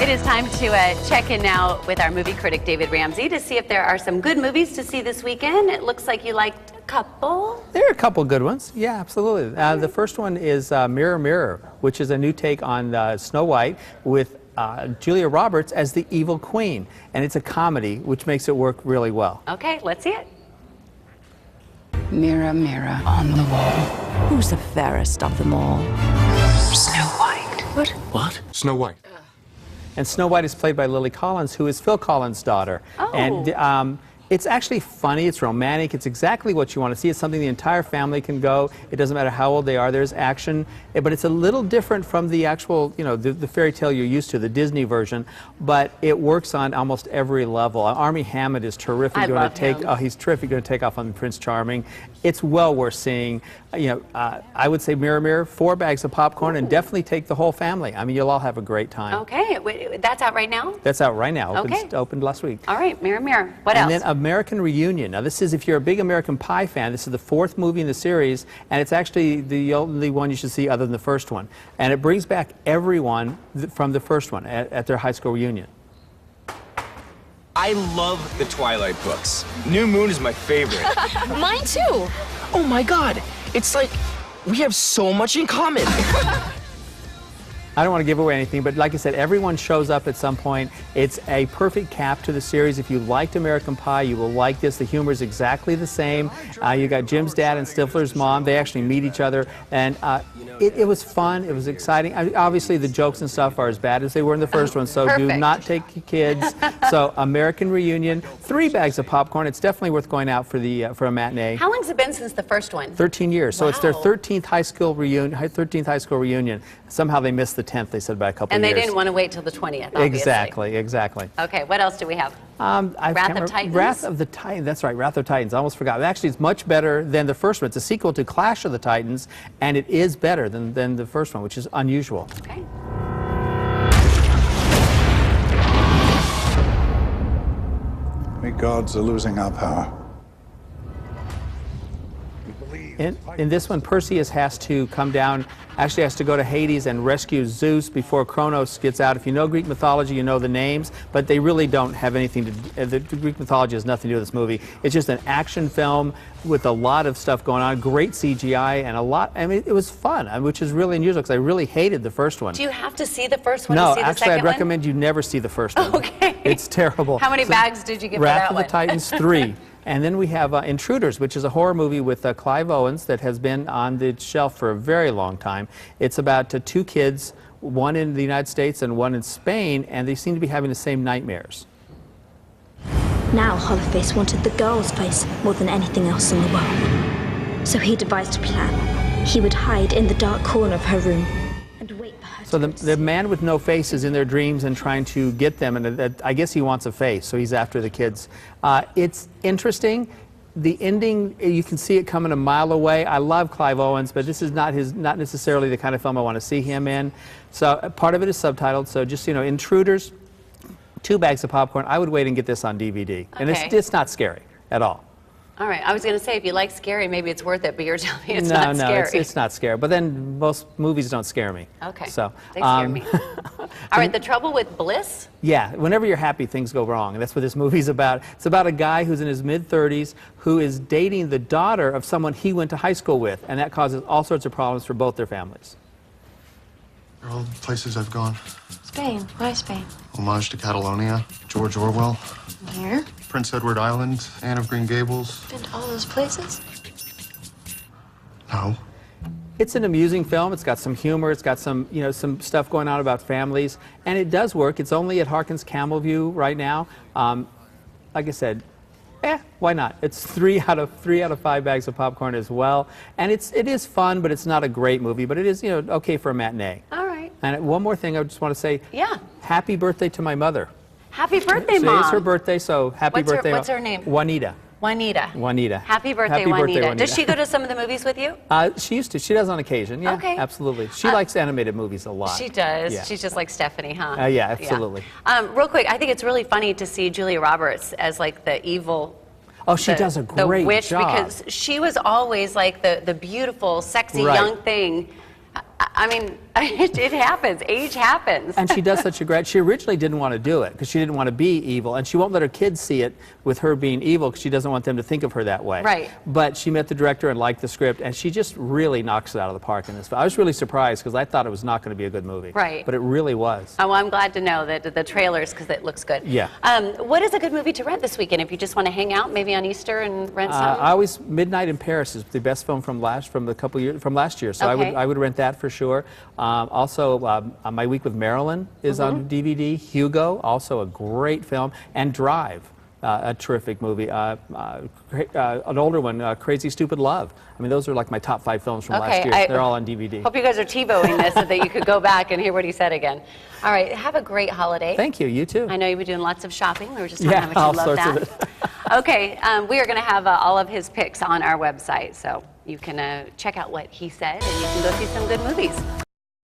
It is time to check in now with our movie critic, David Ramsey, to see if there are some good movies to see this weekend. It looks like you liked a couple. There are a couple good ones. Yeah, absolutely. The first one is Mirror, Mirror, which is a new take on Snow White with Julia Roberts as the evil queen. And it's a comedy, which makes it work really well. Okay, let's see it. Mirror, mirror on the wall, Who's the fairest of them all? Snow White. What? Snow White. And Snow White is played by Lily Collins, who is Phil Collins' daughter. Oh. And it's actually funny, it's romantic, it's exactly what you want to see. It's something the entire family can go. It doesn't matter how old they are, there's action. But it's a little different from the actual, you know, the fairy tale you're used to, the Disney version. But it works on almost every level. Armie Hammond is terrific. I love him. Oh, he's terrific, going to take off on Prince Charming. It's well worth seeing. You know, I would say Mirror, Mirror, 4 bags of popcorn, and definitely take the whole family. I mean, you'll all have a great time. Okay, wait, that's out right now? That's out right now. Okay. Opened last week. All right, Mirror, Mirror. What else? And then American Reunion. Now, this is, if you're a big American Pie fan, this is the 4th movie in the series, and it's actually the only one you should see other than the first one. And it brings back everyone from the first one at their high school reunion. I love the Twilight books. New Moon is my favorite. Mine too. Oh my God, it's like we have so much in common. I don't want to give away anything, but like I said, everyone shows up at some point. It's a perfect cap to the series. If you liked American Pie, you will like this. The humor is exactly the same. You got Jim's dad and Stifler's mom. They actually meet each other, and it was fun. It was exciting. Obviously, the jokes and stuff are as bad as they were in the first one, so do not take your kids. So, American Reunion, 3 bags of popcorn. It's definitely worth going out for a matinee. How long's it been since the first one? 13 years. So wow. It's their 13th high school reunion. Somehow they missed the 10th, they said, by a couple of years. And they didn't want to wait till the 20th, obviously. Exactly. Okay, what else do we have? Wrath of Titans? Wrath of the Titans, that's right, Wrath of Titans. I almost forgot. Actually, it's much better than the first one. It's a sequel to Clash of the Titans, and it is better than the first one, which is unusual. Okay. We gods are losing our power. In this one, Perseus has to come down, actually has to go to Hades and rescue Zeus before Kronos gets out. If you know Greek mythology, you know the names, but they really don't have anything to do. The Greek mythology has nothing to do with this movie. It's just an action film with a lot of stuff going on, great CGI, and a lot, I mean, it was fun, which is really unusual because I really hated the first one. Do you have to see the first one no, to see the actually, second I'd recommend you never see the first one. Okay. It's terrible. How many bags did you get for that Wrath one? of the Titans 3. And then we have Intruders, which is a horror movie with Clive Owens that has been on the shelf for a very long time. It's about 2 kids, one in the United States and one in Spain, and they seem to be having the same nightmares. Now Hollowface wanted the girl's face more than anything else in the world. So he devised a plan. He would hide in the dark corner of her room and wait for her. So the man with no face is in their dreams and trying to get them, and I guess he wants a face, so he's after the kids. It's interesting. The ending, you can see it coming a mile away. I love Clive Owens, but this is not necessarily the kind of film I want to see him in. So part of it is subtitled, so just, you know, Intruders, 2 bags of popcorn. I would wait and get this on DVD. And it's not scary at all. All right, I was going to say, if you like scary, maybe it's worth it, but you're telling me it's not scary. No, it's not scary. But then most movies don't scare me. Okay, so, they scare me. All right, The Trouble with Bliss? Yeah, whenever you're happy, things go wrong. And that's what this movie's about. It's about a guy who's in his mid-30s who is dating the daughter of someone he went to high school with, and that causes all sorts of problems for both their families. They're all places I've gone. Spain. Why Spain? Homage to Catalonia, George Orwell, Here? Prince Edward Island, Anne of Green Gables. Been to all those places? No. It's an amusing film. It's got some humor. It's got some, you know, some stuff going on about families, and it does work. It's only at Harkins Camel View right now. Like I said, why not? It's 3 out of 5 bags of popcorn as well, and it is fun, but it's not a great movie. But it is, you know, okay for a matinee. All right. And one more thing, I just want to say. Yeah. Happy birthday to my mother. Happy birthday, Mom. It's her birthday, so happy birthday. What's her name? Juanita. Juanita. Happy birthday, Happy birthday, Juanita. Juanita. Does she go to some of the movies with you? She used to. She does on occasion. Yeah, okay. Absolutely. She likes animated movies a lot. She does. Yeah. She's just like Stephanie, huh? Yeah, absolutely. Yeah. Real quick, I think it's really funny to see Julia Roberts as like the evil. Oh, she does a great the witch, job. because she was always like the beautiful, sexy right. young thing. I mean, It happens. Age happens. And she does such a great. She originally didn't want to do it because she didn't want to be evil, and she won't let her kids see it with her being evil because she doesn't want them to think of her that way. Right. But she met the director and liked the script, and she just really knocks it out of the park in this. I was really surprised because I thought it was not going to be a good movie. Right. But it really was. Oh, well, I'm glad to know that the trailers, because it looks good. Yeah. What is a good movie to rent this weekend if you just want to hang out, maybe on Easter and rent some? I always Midnight in Paris is the best film from last year, so Okay. I would rent that for sure. Also, My Week with Marilyn is on DVD. Hugo, also a great film, and Drive, a terrific movie. An older one, Crazy Stupid Love. I mean, those are like my top 5 films from last year. They're all on DVD. Hope you guys are TiVoing this so that you could go back and hear what he said again. All right, have a great holiday. Thank you. You too. I know you've been doing lots of shopping. We were just talking about all how much you love sorts that. of it. Okay, we are going to have all of his picks on our website, so you can check out what he said and you can go see some good movies.